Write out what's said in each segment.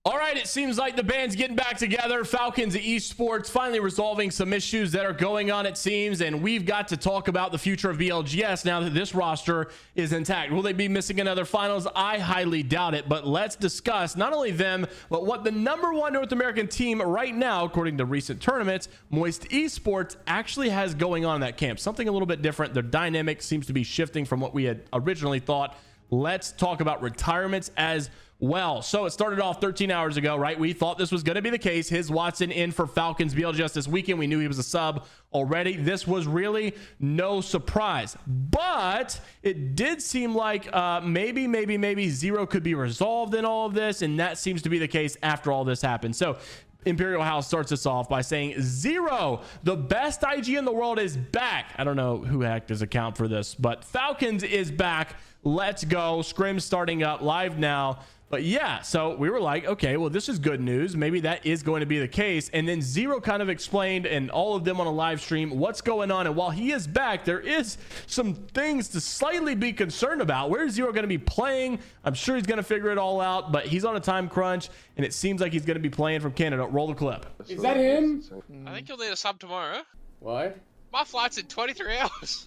All right, it seems like the band's getting back together. Falcons Esports finally resolving some issues that are going on, it seems, and we've got to talk about the future of BLGS now that this roster is intact. Will they be missing another finals? I highly doubt it, but let's discuss not only them, but what the #1 North American team right now, according to recent tournaments, Moist Esports, actually has going on in that camp. Something a little bit different. Their dynamic seems to be shifting from what we had originally thought. Let's talk about retirements as well. So it started off 13 hours ago, right? We thought this was going to be the case. His Watson in for Falcons BLGS this weekend. We knew he was a sub already. This was really no surprise, but it did seem like maybe Zer0 could be resolved in all of this, and that seems to be the case after all this happened. So Imperial House starts us off by saying Zer0, the best IG in the world, is back. I don't know who hacked his account for this, but Falcons is back. Let's go. Scrim starting up live now. But yeah, so we were like, okay, well, this is good news. Maybe that is going to be the case. And then Zer0 kind of explained, and all of them on a live stream, what's going on. And while he is back, there is some things to slightly be concerned about. Where's Zer0 going to be playing? I'm sure he's going to figure it all out, but he's on a time crunch, and it seems like he's going to be playing from Canada. Roll the clip. Is that him? I think you'll need a sub tomorrow. What? My flight's in 23 hours.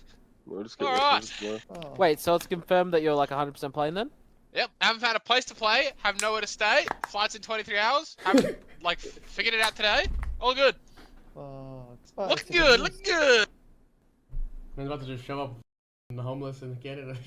All right. Wait, so it's confirmed that you're like 100% playing then? Yep, haven't found a place to play, have nowhere to stay, flight's in 23 hours, haven't, like, figured it out today, all good. Look good, look good! I'm about to just show up in the homeless in Canada.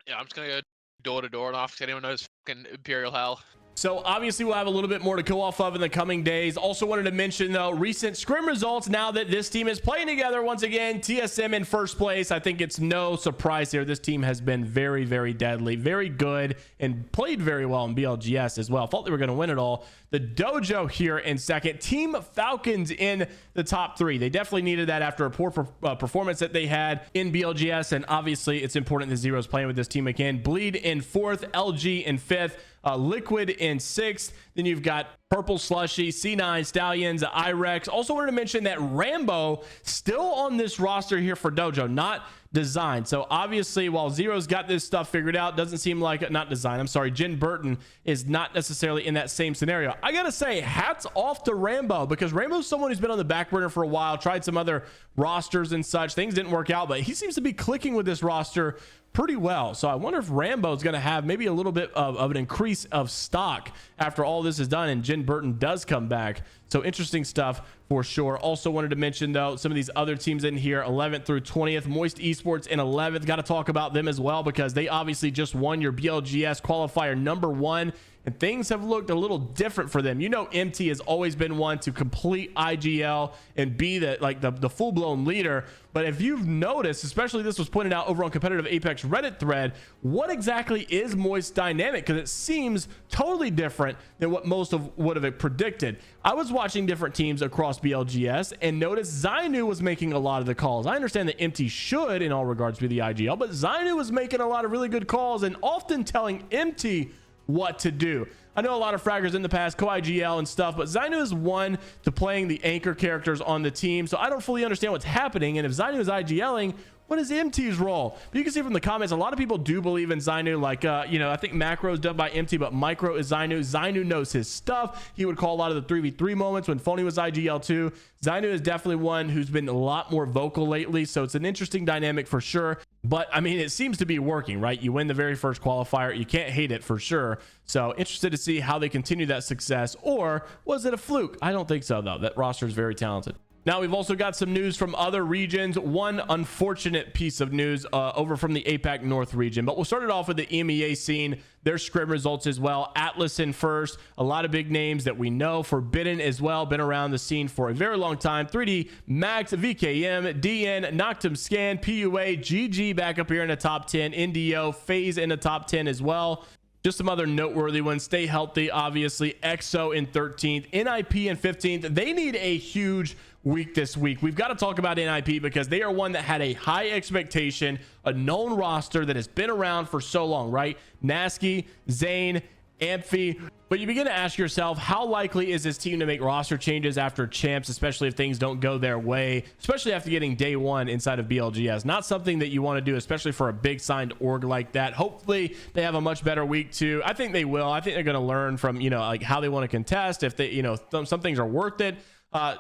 Yeah, I'm just gonna go door to door and ask if anyone knows fucking Imperial Hell. So obviously we'll have a little bit more to go off of in the coming days. Also wanted to mention, though, recent Scrim results now that this team is playing together once again. TSM in first place. I think it's no surprise here. This team has been very, very deadly, very good, and played very well in BLGS as well. Thought they were going to win it all. The Dojo here in second. Team Falcons in the top 3. They definitely needed that after a poor performance that they had in BLGS, and obviously it's important that Zer0's playing with this team again. Bleed in 4th, LG in 5th. Liquid in 6th. Then you've got Purple Slushy, C9 Stallions, Irex. Also wanted to mention that Rambo still on this roster here for Dojo, not Design. So obviously while Zer0's got this stuff figured out, doesn't seem like, not Design, I'm sorry, Jen Burton is not necessarily in that same scenario. I gotta say, hats off to Rambo, because Rambo's someone who's been on the back burner for a while, tried some other rosters and such. Things didn't work out, but he seems to be clicking with this roster pretty well. So I wonder if Rambo's going to have maybe a little bit of an increase of stock after all this is done and Jen Burton does come back. So interesting stuff for sure. Also wanted to mention, though, some of these other teams in here, 11th through 20th. Moist Esports in 11th. Got to talk about them as well, because they obviously just won your BLGS qualifier #1, and things have looked a little different for them. You know, MT has always been one to complete IGL and be the full-blown leader. But if you've noticed, especially this was pointed out over on Competitive Apex Reddit thread, what exactly is Moist dynamic? Because it seems totally different than what most would have predicted. I was watching different teams across BLGS and noticed Zer0 was making a lot of the calls. I understand that MT should, in all regards, be the IGL, but Zer0 was making a lot of really good calls and often telling MT what to do. I know a lot of fraggers in the past, co-IGL and stuff, but Zer0 is one to playing the anchor characters on the team, so I don't fully understand what's happening. And if Zer0 is IGLing, what is MT's role? But you can see from the comments, a lot of people do believe in Zer0. Like, you know, I think Macro is done by MT, but Micro is Zer0. Zer0 knows his stuff. He would call a lot of the 3v3 moments when Phony was IGL too. Zer0 is definitely one who's been a lot more vocal lately, so it's an interesting dynamic for sure. But I mean, it seems to be working, right? You win the very first qualifier, you can't hate it for sure. So interested to see how they continue that success, or was it a fluke? I don't think so, though. That roster is very talented. Now, we've also got some news from other regions. One unfortunate piece of news over from the APAC North region. But we'll start it off with the EMEA scene. Their Scrim results as well. Atlas in first. A lot of big names that we know. Forbidden as well. Been around the scene for a very long time. 3D, Max, VKM, DN, Noctum Scan, PUA, GG back up here in the top 10. NDO, FaZe in the top 10 as well. Just some other noteworthy ones. Stay healthy, obviously. EXO in 13th. NIP in 15th. They need a huge week this week. We've got to talk about NIP because they are one that had a high expectation, a known roster that has been around for so long, right? Nasky, Zane, Amphi. But you begin to ask yourself, how likely is this team to make roster changes after champs, especially if things don't go their way, especially after getting day one inside of BLGS? Not something that you want to do, especially for a big signed org like that. Hopefully they have a much better week two. I think they will. I think they're going to learn from, you know, like how they want to contest. If they, you know, some things are worth it.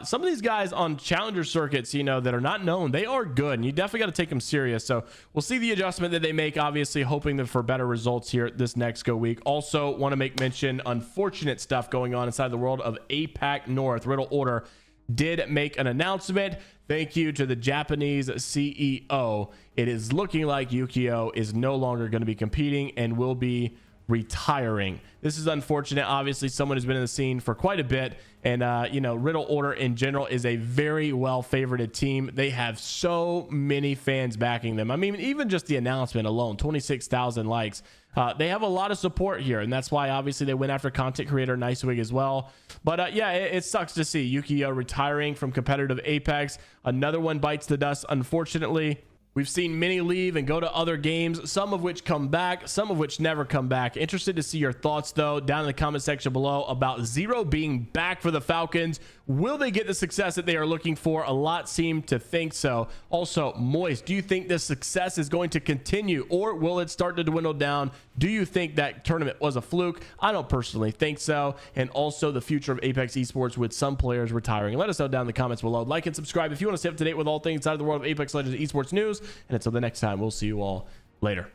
Some of these guys on challenger circuits, you know, that are not known, they are good, and you definitely got to take them serious. So we'll see the adjustment that they make, obviously hoping that for better results here this next go week. Also want to make mention unfortunate stuff going on inside the world of APAC North. Riddle Order did make an announcement. Thank you to the Japanese CEO. It is looking like Yukio is no longer going to be competing and will be retiring. This is unfortunate. Obviously someone who's been in the scene for quite a bit, and you know, Riddle Order in general is a very well favorited team. They have so many fans backing them. I mean, even just the announcement alone, 26,000 likes. They have a lot of support here, and that's why obviously they went after content creator Nicewig as well. But yeah, it sucks to see Yukio retiring from competitive Apex. Another one bites the dust, unfortunately. We've seen many leave and go to other games, some of which come back, some of which never come back. Interested to see your thoughts, though, down in the comment section below about Zer0 being back for the Falcons. Will they get the success that they are looking for? A lot seem to think so. Also, Moist, do you think this success is going to continue, or will it start to dwindle down? Do you think that tournament was a fluke? I don't personally think so. And also the future of Apex Esports with some players retiring. Let us know down in the comments below. Like and subscribe if you want to stay up to date with all things inside of the world of Apex Legends Esports news. And until the next time, we'll see you all later.